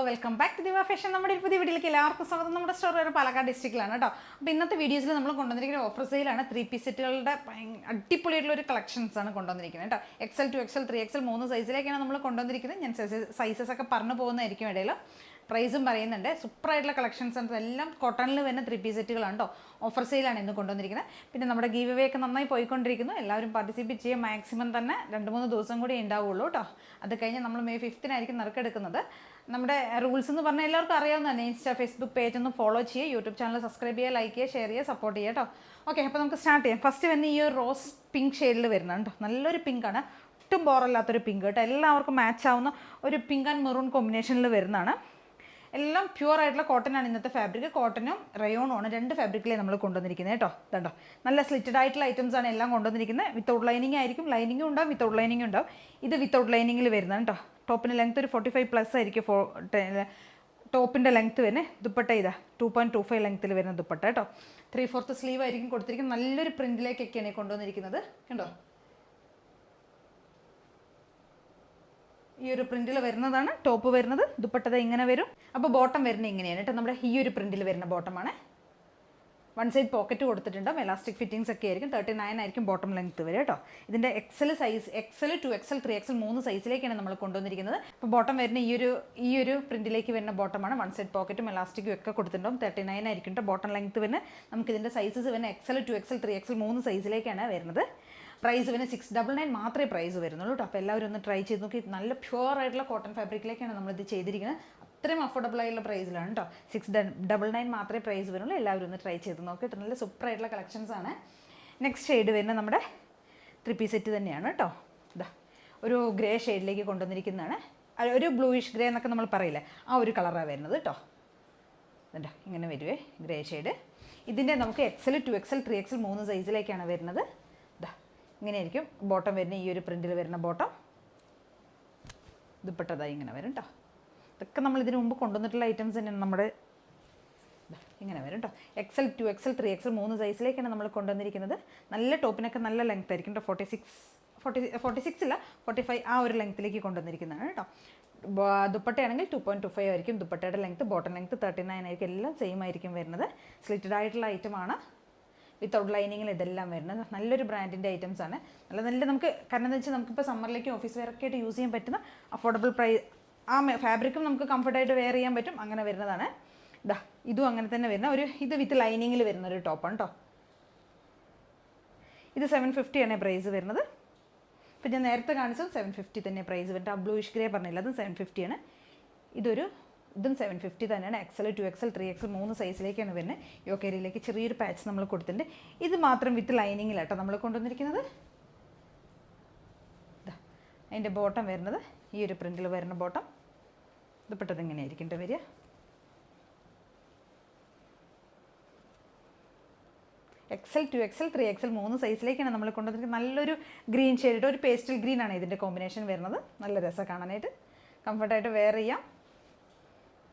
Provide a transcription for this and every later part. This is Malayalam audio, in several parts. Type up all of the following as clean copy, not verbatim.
വെൽക്കം ബാക്ക് ടു ദിവ ഫാഷൻ. നമ്മുടെ ഒരു പുതിയ വീഡിയോയിലേക്ക് എല്ലാവർക്കും സ്വാഗതം. നമ്മുടെ സ്റ്റോർ ഒരു പാലക്കാട് ഡിസ്ട്രിക്റ്റിലാണ് കേട്ടോ. അപ്പോൾ ഇന്നത്തെ വീഡിയോസിൽ നമ്മൾ കൊണ്ടുവന്നിരിക്കുന്ന ഓഫർ സെയിലാണ്. 3 പീസ് സെറ്റുകളുടെ അടിപൊളിയായിട്ടുള്ള ഒരു കളക്ഷൻസ് ആണ് കൊണ്ടുവന്നിരിക്കുന്നത് കേട്ടോ. XL 2XL 3XL 3 സൈസിലേക്കാണ് നമ്മൾ കൊണ്ടുവന്നിരിക്കുന്നത്. ഞാൻ സൈസസ് ഒക്കെ പറഞ്ഞു പോകുന്നതായിരിക്കും ഇടയിൽ. പ്രൈസും പറയുന്നുണ്ട്. സൂപ്പറായിട്ടുള്ള കളക്ഷൻസ് ആണ്. എല്ലാം കോട്ടണിൽ വരുന്ന 3 പീസ് സെറ്റുകളാണ് കേട്ടോ. ഓഫർ സെയിലാണ് ഇന്ന് കൊണ്ടുവന്നിരിക്കുന്നത്. പിന്നെ നമ്മുടെ ഗീവ് അവേ ഒക്കെ നന്നായി പോയിക്കൊണ്ടിരിക്കുന്നു. എല്ലാവരും പാർട്ടിസിപ്പേറ്റ് ചെയ്യുക. മാക്സിമം തന്നെ 2-3 ദിവസം കൂടി ഉണ്ടാവുള്ളൂ കേട്ടോ. അത് കഴിഞ്ഞ് നമ്മൾ May 5-നായിരിക്കും നറുക്കെടുക്കുന്നത്. നമ്മുടെ റൂൾസ് എന്ന് പറഞ്ഞാൽ എല്ലാവർക്കും അറിയാവുന്നതാണ്. ഇൻസ്റ്റാ ഫേസ്ബുക്ക് പേജ് ഒന്ന് ഫോളോ ചെയ്യുക, യൂട്യൂബ് ചാനൽ സബ്സ്ക്രൈബ് ചെയ്യുക, ലൈക്ക് ചെയ്യുക, ഷെയർ ചെയ്യുക, സപ്പോർട്ട് ചെയ്യുക കേട്ടോ. ഓക്കെ, അപ്പോൾ നമുക്ക് സ്റ്റാർട്ട് ചെയ്യാം. ഫസ്റ്റ് വരുന്ന ഈ ഒരു റോസ് പിങ്ക് ഷെയ്ഡിൽ വരുന്നുണ്ട് കേട്ടോ. നല്ലൊരു പിങ്കാണ്, ഒട്ടും ബോറല്ലാത്തൊരു പിങ്ക് കേട്ടോ. എല്ലാവർക്കും മാച്ച് ആവുന്ന ഒരു പിങ്ക് ആൻഡ് മെറൂൺ കോമ്പിനേഷനിൽ വരുന്നതാണ്. എല്ലാം പ്യുവർ ആയിട്ടുള്ള കോട്ടനാണ് ഇന്നത്തെ ഫാബ്രിക്. കോട്ടനും റയോണും ആണ്, 2 ഫാബ്രിക്കിലേ നമ്മൾ കൊണ്ടുവന്നിരിക്കുന്നത് കേട്ടോ. ഇതുണ്ടോ, നല്ല സ്ലിറ്റഡ് ആയിട്ടുള്ള ഐറ്റംസ് ആണ് എല്ലാം കൊണ്ടുവന്നിരിക്കുന്നത്. വിത്തൗട്ട് ലൈനിങ് ആയിരിക്കും, ലൈനിങ്ങും ഉണ്ടാവും, വിത്തൗട്ട് ലൈനിങ്ങും ഉണ്ടാവും. ഇത് വിത്തൗട്ട് ലൈനിങ്ങിൽ വരുന്നതാണ് കേട്ടോ. ടോപ്പിന് ലെങ്ത് ഒരു 45+ ആയിരിക്കും. ടോപ്പിൻ്റെ ലെങ്ത്ത് വരുന്നത്. ദുപ്പട്ട ഇതാ 2.25 ലെങ്ത്തിൽ വരുന്ന ദുപ്പട്ട കേട്ടോ. 3/4 സ്ലീവ് ആയിരിക്കും കൊടുത്തിരിക്കുന്നത്. നല്ലൊരു പ്രിന്റിലേക്കൊക്കെയാണ് കൊണ്ടുവന്നിരിക്കുന്നത് കണ്ടോ. ഈ ഒരു പ്രിന്റിൽ വരുന്നതാണ് ടോപ്പ് വരുന്നത്. ദുപ്പട്ടത ഇങ്ങനെ വരും. അപ്പോൾ ബോട്ടം വരുന്നത് ഇങ്ങനെയാണ് കേട്ടോ. നമ്മുടെ ഈ ഒരു പ്രിന്റിൽ വരുന്ന ബോട്ടമാണ്. 1 സൈഡ് പോക്കറ്റ് കൊടുത്തിട്ടുണ്ടാവും. എലാസ്റ്റിക് ഫിറ്റിംഗ്സ് ഒക്കെ ആയിരിക്കും. 39 ആയിരിക്കും ബോട്ടം ലെങ്ത്ത് വരെ കേട്ടോ. ഇതിൻ്റെ XL size, XL 2XL 3XL 3 സൈസിലേക്കാണ് നമ്മൾ കൊണ്ടുവന്നിരിക്കുന്നത്. അപ്പോൾ ബോട്ടം വരുന്ന ഈ ഒരു പ്രിന്റിലേക്ക് വരുന്ന ബോട്ടമാണ്. 1 സൈഡ് പോക്കറ്റും എലാസ്റ്റിക്കും ഒക്കെ കൊടുത്തിട്ടുണ്ടാവും. 39 ആയിരിക്കും കേട്ടോ ബോട്ടം ലെങ്ത്ത് വരുന്നത്. നമുക്ക് ഇതിൻ്റെ സൈസസ് വരുന്ന XL 2XL 3XL 3 സൈസിലേക്കാണ് വരുന്നത്. പ്രൈസ് പിന്നെ 699 മാത്രമേ പ്രൈസ് വരുന്നുള്ളൂ കേട്ടോ. അപ്പോൾ എല്ലാവരും ഒന്ന് ട്രൈ ചെയ്ത് നോക്കി. നല്ല പ്യുവർ ആയിട്ടുള്ള കോട്ടൺ ഫാബ്രിക്കിലേക്കാണ് നമ്മളിത് ചെയ്തിരിക്കുന്നത്. അത്രയും അഫോർഡബിൾ ആയിട്ടുള്ള പ്രൈസിലാണ് കേട്ടോ. 699 മാത്രമേ പ്രൈസ് വരുള്ളൂ. എല്ലാവരും ഒന്ന് ട്രൈ ചെയ്ത് നോക്കിയിട്ട് നല്ല സൂപ്പറായിട്ടുള്ള കളക്ഷൻസ് ആണ്. നെക്സ്റ്റ് ഷെയ്ഡ് വരുന്നത് നമ്മുടെ 3 പീസ് സെറ്റ് തന്നെയാണ് കേട്ടോ. ഇതാ ഒരു ഗ്രേ ഷെയ്ഡിലേക്ക് കൊണ്ടുവന്നിരിക്കുന്നതാണ്. ഒരു ബ്ലൂയിഷ് ഗ്രേ എന്നൊക്കെ നമ്മൾ പറയില്ലേ, ആ ഒരു കളറാണ് വരുന്നത് കേട്ടോ. ഇതാ ഇങ്ങനെ വരുവേ ഗ്രേ ഷെയ്ഡ്. ഇതിൻ്റെ നമുക്ക് XL 2XL 3XL 3 സൈസിലേക്കാണ് വരുന്നത്. ഇതാ ഇങ്ങനെയായിരിക്കും ബോട്ടം വരുന്ന. ഈ ഒരു പ്രിൻറ്റിൽ വരുന്ന ബോട്ടം. ദുപ്പട്ടതായി ഇങ്ങനെ വരും കേട്ടോ. ഇതൊക്കെ നമ്മൾ ഇതിന് മുമ്പ് കൊണ്ടുവന്നിട്ടുള്ള ഐറ്റംസ് തന്നെയാണ്. നമ്മുടെ ഇങ്ങനെ വരും കേട്ടോ. XL 2XL 3XL 3 സൈസിലേക്കാണ് നമ്മൾ കൊണ്ടുവന്നിരിക്കുന്നത്. നല്ല ടോപ്പിനൊക്കെ നല്ല ലെങ്ത് ആയിരിക്കും കേട്ടോ. 46 ഇല്ല 45 ആ ഒരു ലെങ്ത്തിലേക്ക് കൊണ്ടുവന്നിരിക്കുന്നതാണ് കേട്ടോ. ദുപ്പട്ടയാണെങ്കിൽ 2.25 ആയിരിക്കും ദുപ്പട്ടയുടെ ലെങ്ത്ത്. ബോട്ടം ലെങ്ത്ത് 39 ആയിരിക്കും. എല്ലാം സെയിം ആയിരിക്കും വരുന്നത്. സ്ലിറ്റഡ് ആയിട്ടുള്ള ഐറ്റമാണ്. വിത്തൗട്ട് ലൈനിങ്ങിൽ ഇതെല്ലാം വരുന്നത്. നല്ലൊരു ബ്രാൻഡിൻ്റെ ഐറ്റംസ് ആണ്. നല്ല നമുക്ക് കാരണം എന്താ വെച്ചാൽ നമുക്കിപ്പോൾ സമ്മറിലേക്ക് ഓഫീസ് വെയറൊക്കെ ആയിട്ട് യൂസ് ചെയ്യാൻ പറ്റുന്ന അഫോർഡബിൾ പ്രൈസ്. ആ ഫാബ്രിക്കും നമുക്ക് കംഫർട്ടായിട്ട് വെയർ ചെയ്യാൻ പറ്റും. അങ്ങനെ വരുന്നതാണ്. ഇതാ ഇതും അങ്ങനെ തന്നെ വരുന്ന ഇത് വിത്ത് ലൈനിങ്ങിൽ വരുന്ന ഒരു ടോപ്പാണ് കേട്ടോ. ഇത് 750 ആണ് പ്രൈസ് വരുന്നത്. ഇപ്പം ഞാൻ നേരത്തെ കാണിച്ചത് 750 തന്നെ പ്രൈസ് വരുന്നത്. ആ ബ്ലൂയിഷ് ഗ്രേ പറഞ്ഞില്ല, അതും 750 ആണ്. ഇതും 750 തന്നെയാണ്. XL 2XL 3XL 3 സൈസിലേക്കാണ് വരുന്നത്. യോക്കേരിയിലേക്ക് ചെറിയൊരു പാച്ച് നമ്മൾ കൊടുത്തിട്ടുണ്ട്. ഇത് മാത്രം വിത്ത് ലൈനിങ്ങിലാട്ടോ നമ്മൾ കൊണ്ടുവന്നിരിക്കുന്നത്. അതിൻ്റെ ബോട്ടം വരുന്നത് ഈ ഒരു പ്രിൻറ്റിൽ വരുന്ന ബോട്ടം. ദുപ്പട്ടത് ഇങ്ങനെയായിരിക്കും കേട്ടോ വരിക. XL 2XL 3XL 3 സൈസിലേക്കാണ് നമ്മൾ കൊണ്ടുവന്നിരിക്കുന്നത്. നല്ലൊരു ഗ്രീൻ ഷെയ്ഡ്, ഒരു പേസ്റ്റൽ ഗ്രീൻ ആണ് ഇതിൻ്റെ കോമ്പിനേഷൻ വരുന്നത്. നല്ല രസമാണ് കാണാനായിട്ട്, കംഫർട്ടായിട്ട് വെയർ ചെയ്യാം.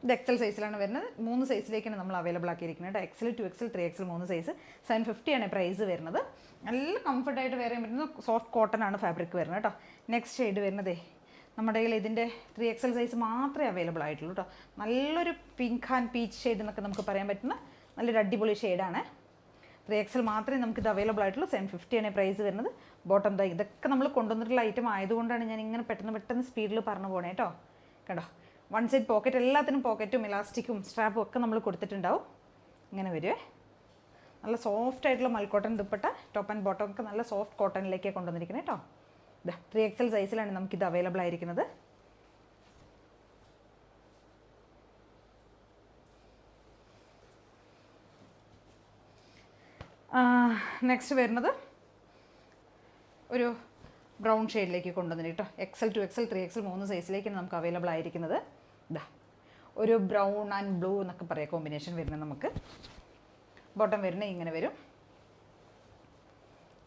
ഇത് XL സൈസിലാണ് വരുന്നത്. 3 സൈസിലേക്കാണ് നമ്മൾ available ആക്കിയിരിക്കുന്നത്. XL 2XL 3XL 3 size 750 ആണ് പ്രൈസ് വരുന്നത്. നല്ല കംഫർട്ടായിട്ട് വെയർ ചെയ്യാൻ പറ്റുന്ന സോഫ്റ്റ് കോട്ടൺ ആണ് ഫാബ്രിക് വരുന്നത് കേട്ടോ. നെക്സ്റ്റ് ഷെയ്ഡ് വരുന്നതേ നമ്മുടെ കയ്യിൽ ഇതിൻ്റെ 3XL സൈസ് മാത്രമേ അവൈലബിൾ ആയിട്ടുള്ളൂ കേട്ടോ. നല്ലൊരു പിങ്ക് ആൻഡ് പീച്ച് ഷെയ്ഡ് എന്നൊക്കെ നമുക്ക് പറയാൻ പറ്റുന്ന നല്ലൊരു അടിപൊളി ഷെയ്ഡാണ്. 3XL മാത്രമേ നമുക്കിത് അവൈലബിൾ ആയിട്ടുള്ളൂ. 750 ആണ് പ്രൈസ് വരുന്നത്. ബോട്ടം ദാ ഇതൊക്കെ നമ്മൾ കൊണ്ടുവന്നിട്ടുള്ള ഐറ്റം ആയതുകൊണ്ടാണ് ഞാൻ ഇങ്ങനെ പെട്ടെന്ന് സ്പീഡിൽ പറഞ്ഞു പോകണേ കേട്ടോ. കേട്ടോ 1 സൈഡ് പോക്കറ്റ്, എല്ലാത്തിനും പോക്കറ്റും എലാസ്റ്റിക്കും സ്ട്രാപ്പും ഒക്കെ നമ്മൾ കൊടുത്തിട്ടുണ്ടാവും. ഇങ്ങനെ വരുവേ. നല്ല സോഫ്റ്റ് ആയിട്ടുള്ള മൽക്കോട്ടൺ ദുപ്പട്ട. ടോപ്പ് ആൻഡ് ബോട്ടം ഒക്കെ നല്ല സോഫ്റ്റ് കോട്ടണിലേക്കാണ് കൊണ്ടുവന്നിരിക്കുന്നത് കേട്ടോ. ഇതാ 3XL സൈസിലാണ് നമുക്കിത് അവൈലബിൾ ആയിരിക്കുന്നത്. നെക്സ്റ്റ് വരുന്നത് ഒരു ബ്രൗൺ ഷെയ്ഡിലേക്ക് കൊണ്ടുവന്നിട്ട് കേട്ടോ. XL 2XL 3XL 3 സൈസിലേക്കാണ് നമുക്ക് അവൈലബിൾ ആയിരിക്കുന്നത്. ഇതാ ഒരു ബ്രൗൺ ആൻഡ് ബ്ലൂ എന്നൊക്കെ പറയാം കോമ്പിനേഷൻ വരുന്നത്. നമുക്ക് ബോട്ടം വരുന്നത് ഇങ്ങനെ വരും.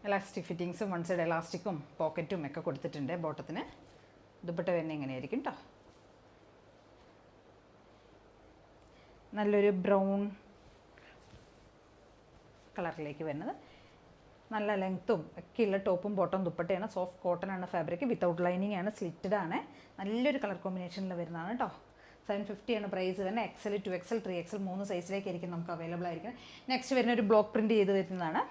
എലാസ്റ്റിക് ഫിറ്റിങ്സും 1 സൈഡ് എലാസ്റ്റിക്കും പോക്കറ്റും ഒക്കെ കൊടുത്തിട്ടുണ്ട് ബോട്ടത്തിന്. ദുപ്പട്ട വരുന്നത് ഇങ്ങനെയായിരിക്കും കേട്ടോ. നല്ലൊരു ബ്രൗൺ കളറിലേക്ക് വരുന്നത്. നല്ല ലെങ്ത്തും ഒക്കെയുള്ള ടോപ്പും ബോട്ടം ദുപ്പട്ടയാണ്. സോഫ്റ്റ് കോട്ടൺ ആണ് ഫാബ്രിക്. വിത്തൗട്ട് ലൈനിങ് ആണ്, സ്ലിറ്റഡ് ആണ്. നല്ലൊരു കളർ കോമ്പിനേഷനിൽ വരുന്നതാണ് കേട്ടോ. 750 ആണ് പ്രൈസ് വരുന്നത്. XL 2XL 3XL 3 സൈസിലേക്കായിരിക്കും നമുക്ക് അവൈലബിൾ ആയിരിക്കുന്നത്. നെക്സ്റ്റ് വരുന്ന ഒരു ബ്ലോക്ക് പ്രിൻറ്റ് ചെയ്ത് വരുന്നതാണ്.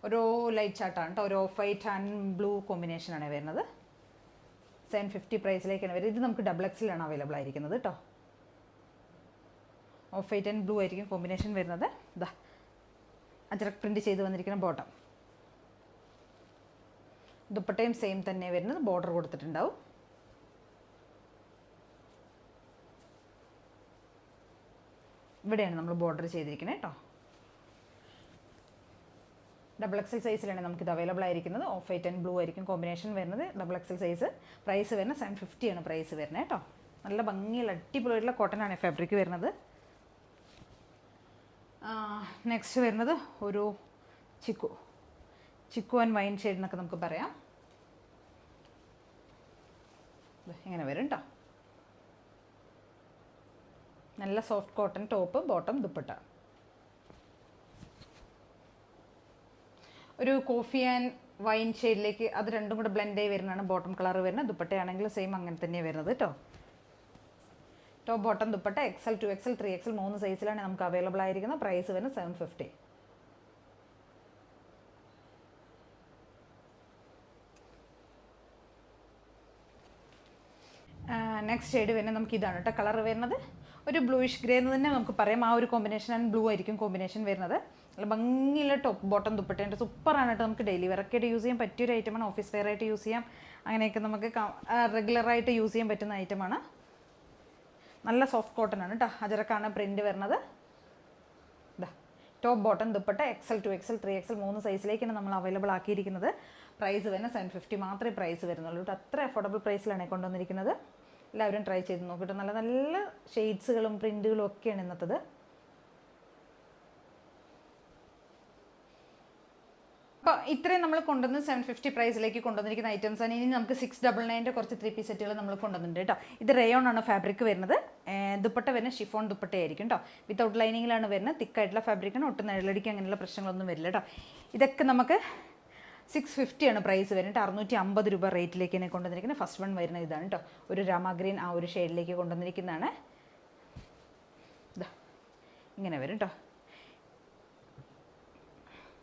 ഒരു ലൈറ്റ് ചാർട്ടാണ് കേട്ടോ, ഒരു ഓഫ് വൈറ്റ് ആൻഡ് ബ്ലൂ കോമ്പിനേഷനാണ് വരുന്നത്. 750 പ്രൈസിലേക്കാണ് വരുന്നത്. ഇത് നമുക്ക് XXL ആണ് അവൈലബിൾ ആയിരിക്കുന്നത് കേട്ടോ. ഓഫ് വൈറ്റ് ആൻഡ് ബ്ലൂ ആയിരിക്കും കോമ്പിനേഷൻ വരുന്നത്. ഇതാ അജ്രക് പ്രിൻറ്റ് ചെയ്ത് വന്നിരിക്കുന്ന ബോട്ടം. ദുപ്പട്ടയും സെയിം തന്നെ വരുന്നത്, ബോർഡർ കൊടുത്തിട്ടുണ്ടാവും. ഇവിടെയാണ് നമ്മൾ ബോർഡർ ചെയ്തിരിക്കുന്നത് കേട്ടോ. XXL സൈസിലാണ് നമുക്കിത് അവൈലബിൾ ആയിരിക്കുന്നത്. ഓഫ് വൈറ്റ് ആൻഡ് ബ്ലൂ ആയിരിക്കും കോമ്പിനേഷൻ വരുന്നത്. XXL size. പ്രൈസ് വരുന്നത് 750 ആണ് പ്രൈസ് വരുന്നത് കേട്ടോ. നല്ല ഭംഗിയുള്ള അടിപൊളിയായിട്ടുള്ള കോട്ടൺ ആണ് ഫാബ്രിക് വരുന്നത്. നെക്സ്റ്റ് വരുന്നത് ഒരു ചിക്കു ആൻഡ് വൈൻ ഷെയ്ഡ് എന്നൊക്കെ നമുക്ക് പറയാം. ഇങ്ങനെ വരും കേട്ടോ. നല്ല soft cotton top, bottom, dupatta. ഒരു കോഫി ആൻഡ് വൈൻ ഷെയ്ഡിലേക്ക് അത് രണ്ടും കൂടെ ബ്ലെൻഡ് ആയി വരുന്നതാണ് ബോട്ടം കളർ വരുന്നത്. ദുപ്പട്ടയാണെങ്കിൽ സെയിം അങ്ങനെ തന്നെയാണ് വരുന്നത് കേട്ടോ. Top bottom dupatta XL 2XL 3XL 3 സൈസിലാണ് നമുക്ക് അവൈലബിൾ ആയിരിക്കുന്നത്. പ്രൈസ് വരുന്നത് 750. നെക്സ്റ്റ് ഷെയ്ഡ് വരുന്നത് നമുക്ക് ഇതാണ് കേട്ടോ. കളർ വരുന്നത് ഒരു ബ്ലൂയിഷ് ഗ്രേ എന്ന് തന്നെ നമുക്ക് പറയാം. ആ ഒരു കോമ്പിനേഷൻ ആൻഡ് ബ്ലൂ ആയിരിക്കും കോമ്പിനേഷൻ വരുന്നത്. നല്ല ഭംഗിയുള്ള ടോപ്പ് ബോട്ടം ദുപ്പട്ടേൻ്റെ സൂപ്പറാണ് കേട്ടോ. നമുക്ക് ഡെയിലി വെയറൊക്കെ യൂസ് ചെയ്യാൻ പറ്റിയൊരു ഐറ്റമാണ്. ഓഫീസ് വെയർ ആയിട്ട് യൂസ് ചെയ്യാം. അങ്ങനെയൊക്കെ നമുക്ക് റെഗുലറായിട്ട് യൂസ് ചെയ്യാൻ പറ്റുന്ന ഐറ്റമാണ്. നല്ല സോഫ്റ്റ് കോട്ടൺ ആണ് കേട്ടോ. അജറക്കാണ് പ്രിൻറ്റ് വരുന്നത്. ഇതാ top bottom dupatta XL 2XL 3XL 3 സൈസിലേക്കാണ് നമ്മൾ അവൈലബിൾ ആക്കിയിരിക്കുന്നത്. പ്രൈസ് വരുന്നത് 750 മാത്രമേ പ്രൈസ് വരുന്നുള്ളൂ കേട്ടോ. അത്ര അഫോർഡബിൾ പ്രൈസിലാണ് കൊണ്ടുവന്നിരിക്കുന്നത്. എല്ലാവരും ട്രൈ ചെയ്ത് നോക്കിയിട്ട് നല്ല നല്ല ഷെയ്ഡ്സുകളും പ്രിൻറ്റുകളും ഒക്കെയാണ് ഇന്നത്തത്. അപ്പോൾ ഇത്രയും നമ്മൾ കൊണ്ടുവന്ന് 750 പ്രൈസിലേക്ക് കൊണ്ടുവന്നിരിക്കുന്ന ഐറ്റംസ് ആണ്. ഇനി നമുക്ക് 699 കുറച്ച് 3 പീസ് സെറ്റുകൾ നമ്മൾ കൊണ്ടുവന്നിട്ടുണ്ട് കേട്ടോ. ഇത് റയോൺ ആണ് ഫാബ്രിക് വരുന്നത്. ദുപ്പട്ട വരുന്നത് ഷിഫോൺ ദുപ്പട്ടയായിരിക്കും കേട്ടോ. വിത്തൗട്ട് ലൈനിങ്ങിലാണ് വരുന്നത്. തിക്കായിട്ടുള്ള ഫാബ്രിക്കാണ്. ഒട്ടും നിഴലടിക്ക് അങ്ങനെയുള്ള പ്രശ്നങ്ങളൊന്നും വരില്ല കേട്ടോ. ഇതൊക്കെ നമുക്ക് 650 ആണ് പ്രൈസ് വരുന്നത്. 650 രൂപ റേറ്റിലേക്ക് തന്നെ കൊണ്ടുവന്നിരിക്കുന്നത്. ഫസ്റ്റ് വൺ വരുന്നത് ഇതാണ് കേട്ടോ. ഒരു രാമ ഗ്രീൻ ആ ഒരു ഷെയ്ഡിലേക്ക് കൊണ്ടുവന്നിരിക്കുന്നതാണ്. ഇതാ ഇങ്ങനെ വരും കേട്ടോ.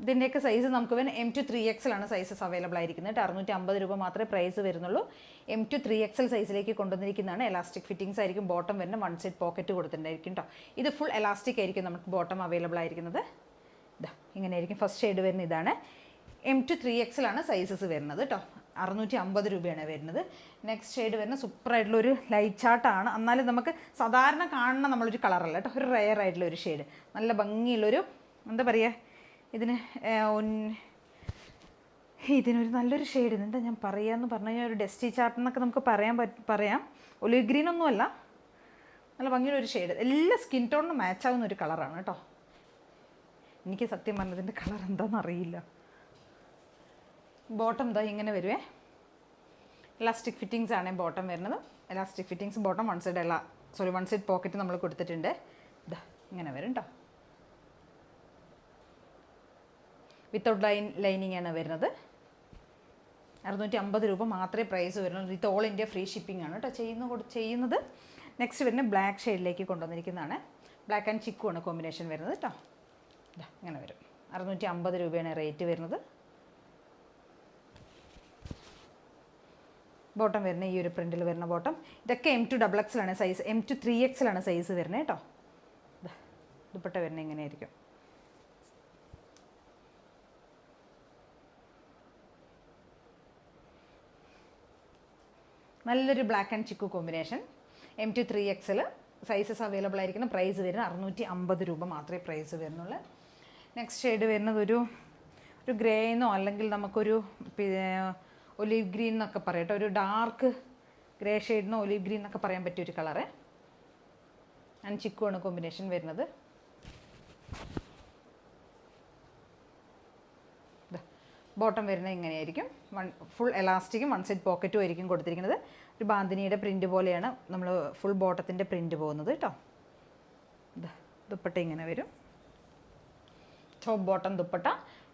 ഇതിൻ്റെയൊക്കെ സൈസ് നമുക്ക് വരുന്നത് M to 3XL ആണ് സൈസസ് അവൈലബിൾ ആയിരിക്കുന്നത്. 650 രൂപ മാത്രമേ പ്രൈസ് വരുന്നുള്ളൂ. M to 3XL സൈസിലേക്ക് കൊണ്ടുവന്നിരിക്കുന്നതാണ്. എലാസ്റ്റിക് ഫിറ്റിംഗ്സ് ആയിരിക്കും. ബോട്ടം വരുന്ന വൺ സൈഡ് പോക്കറ്റ് കൊടുത്തിട്ടുണ്ടായിരിക്കും കേട്ടോ. ഇത് ഫുൾ എലാസ്റ്റിക് ആയിരിക്കും നമുക്ക് ബോട്ടം അവൈലബിൾ ആയിരിക്കുന്നത്. ഇതാ ഇങ്ങനെയായിരിക്കും. ഫസ്റ്റ് ഷെയ്ഡ് വരുന്നത് ഇതാണ്. M to 3XL ആണ് സൈസസ് വരുന്നത് കേട്ടോ. 650 രൂപയാണ് വരുന്നത്. നെക്സ്റ്റ് ഷെയ്ഡ് വരുന്ന സൂപ്പറായിട്ടുള്ളൊരു ലൈറ്റ് ചാർട്ടാണ്. എന്നാലും നമുക്ക് സാധാരണ കാണുന്ന നമ്മളൊരു കളറല്ല കേട്ടോ. ഒരു റെയർ ആയിട്ടുള്ള ഒരു ഷെയ്ഡ്. നല്ല ഭംഗിയുള്ളൊരു എന്താ പറയുക, ഇതിനൊരു നല്ലൊരു ഷെയ്ഡ്. എന്താ ഞാൻ പറയാമെന്ന് പറഞ്ഞു കഴിഞ്ഞാൽ ഒരു ഡസ്റ്റി ചാർട്ട് എന്നൊക്കെ നമുക്ക് പറയാം. ഒലിവ് ഗ്രീൻ ഒന്നുമല്ല, നല്ല ഭംഗിയുള്ളൊരു ഷെയ്ഡ്. എല്ലാ സ്കിൻ ടോണിന് മാച്ചാവുന്ന ഒരു കളറാണ് കേട്ടോ. എനിക്ക് സത്യം പറഞ്ഞതിൻ്റെ കളർ എന്താണെന്ന് അറിയില്ല. ബോട്ടം ഇതാ ഇങ്ങനെ വരുവേ. എലാസ്റ്റിക് ഫിറ്റിങ്സ് ആണ് ബോട്ടം വരുന്നത്. Elastic fittings bottom one side pocket നമ്മൾ കൊടുത്തിട്ടുണ്ട്. ഇതാ ഇങ്ങനെ വരും കേട്ടോ. വിത്തൗട്ട് ലൈനിങ് ആണ് വരുന്നത്. 650 രൂപ മാത്രമേ പ്രൈസ് വരുന്നുള്ളൂ. With all India free shipping ആണ് കേട്ടോ ചെയ്യുന്നത്. നെക്സ്റ്റ് വരുന്ന ബ്ലാക്ക് ഷെയ്ഡിലേക്ക് കൊണ്ടുവന്നിരിക്കുന്നതാണ്. ബ്ലാക്ക് ആൻഡ് ചിക്കു ആണ് കോമ്പിനേഷൻ വരുന്നത് കേട്ടോ. ഇതാ ഇങ്ങനെ വരും. 650 രൂപയാണ് റേറ്റ് വരുന്നത്. ബോട്ടം വരുന്ന ഈ ഒരു പ്രിൻറ്റിൽ വരുന്ന ബോട്ടം. ഇതൊക്കെ M to XXL ആണ് സൈസ്. M to 3XL ആണ് സൈസ് വരുന്നത് കേട്ടോ. ദുപ്പട്ട വരുന്നത് ഇങ്ങനെയായിരിക്കും. നല്ലൊരു black and chikoo combination. M to 3XL sizes available ആയിരിക്കുന്ന. പ്രൈസ് വരുന്നത് 650 രൂപ മാത്രമേ പ്രൈസ് വരുന്നുള്ളൂ. നെക്സ്റ്റ് ഷെയ്ഡ് വരുന്നത് ഒരു ഗ്രേന്നോ അല്ലെങ്കിൽ നമുക്കൊരു ഒലിവ് ഗ്രീൻ എന്നൊക്കെ പറയട്ടെ. ഒരു ഡാർക്ക് ഗ്രേ ഷെയ്ഡിനോ ഒലിവ് ഗ്രീൻ എന്നൊക്കെ പറയാൻ പറ്റിയൊരു കളറ്. ആൻഡ് ചിക്കു ആണ് കോമ്പിനേഷൻ വരുന്നത്. ബോട്ടം വരുന്നത് ഇങ്ങനെയായിരിക്കും. ഫുൾ എലാസ്റ്റിക്കും വൺ സൈഡ് പോക്കറ്റും ആയിരിക്കും കൊടുത്തിരിക്കുന്നത്. ഒരു ബാന്തിനിയുടെ പ്രിൻറ്റ് പോലെയാണ് നമ്മൾ ഫുൾ ബോട്ടത്തിൻ്റെ പ്രിൻറ്റ് പോകുന്നത് കേട്ടോ. ദുപ്പട്ട ഇങ്ങനെ വരും. Top bottom dupatta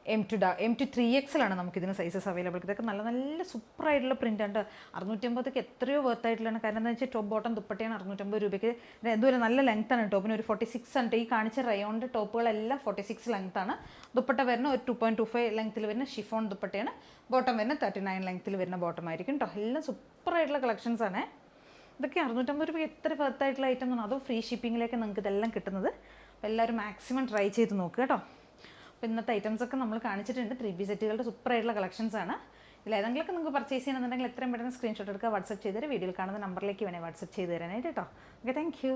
M to 3XL ആണ് നമുക്കിതിന് സൈസസ് അവൈലബിൾ. ഇതൊക്കെ നല്ല നല്ല സൂപ്പറായിട്ടുള്ള പ്രിൻ്റ് ഉണ്ട്. 650 എത്രയോ വർത്ത് ആയിട്ടുള്ളതാണ്. കാരണം എന്താ വെച്ചാൽ ടോപ്പ് ബോട്ടം ദുപ്പട്ടയാണ് 650 രൂപയ്ക്ക്. എന്തുവരെ നല്ല ലെങ്ത് ആണ് ടോപ്പിന്. ഒരു 46 ആണ്. ഈ കാണിച്ച റയോണിൻ്റെ ടോപ്പുകളെല്ലാം 46 ലെങ്ത് ആണ്. ദുപ്പട്ട വരുന്ന ഒരു 2.25 ലെങ്ത്തിൽ വരുന്ന ഷിഫോൺ ദുപ്പട്ടയാണ്. ബോട്ടം വരുന്ന 39 ലെങ്ത്തിൽ വരുന്ന ബോട്ടം ആയിരിക്കും കേട്ടോ. എല്ലാം സൂപ്പറായിട്ടുള്ള കളക്ഷൻസ് ആണ്. ഇതൊക്കെ 650 രൂപയ്ക്ക് എത്ര വർത്ത് ആയിട്ടുള്ള ഐറ്റം ആണ്. അതോ ഫ്രീ ഷിപ്പിങ്ങിലേക്ക് നിങ്ങൾക്ക് ഇതെല്ലാം കിട്ടുന്നത്. അപ്പോൾ എല്ലാവരും മാക്സിമം ട്രൈ ചെയ്ത് നോക്കുക കേട്ടോ. അപ്പോൾ ഇന്നത്തെ ഐറ്റംസൊക്കെ നമ്മൾ കാണിച്ചിട്ടുണ്ട്. 3 പീസ് സെറ്റുകളുടെ സൂപ്പറായിട്ടുള്ള കളക്ഷൻസ് ആണ്. ഇതിൽ ഏതെങ്കിലുമൊക്കെ നിങ്ങൾക്ക് പർച്ചേസ് ചെയ്യണമെന്നുണ്ടെങ്കിൽ എത്രയും പെട്ടെന്ന് സ്ക്രീൻഷോട്ട് എടുക്കുക, വാട്സപ്പ് ചെയ്ത് തരാം. വീഡിയോയിൽ കാണുന്ന നമ്പറിലേക്ക് വേണേൽ വാട്സപ്പ് ചെയ്ത് തരാനായിട്ട് കേട്ടോ. Okay, thank you.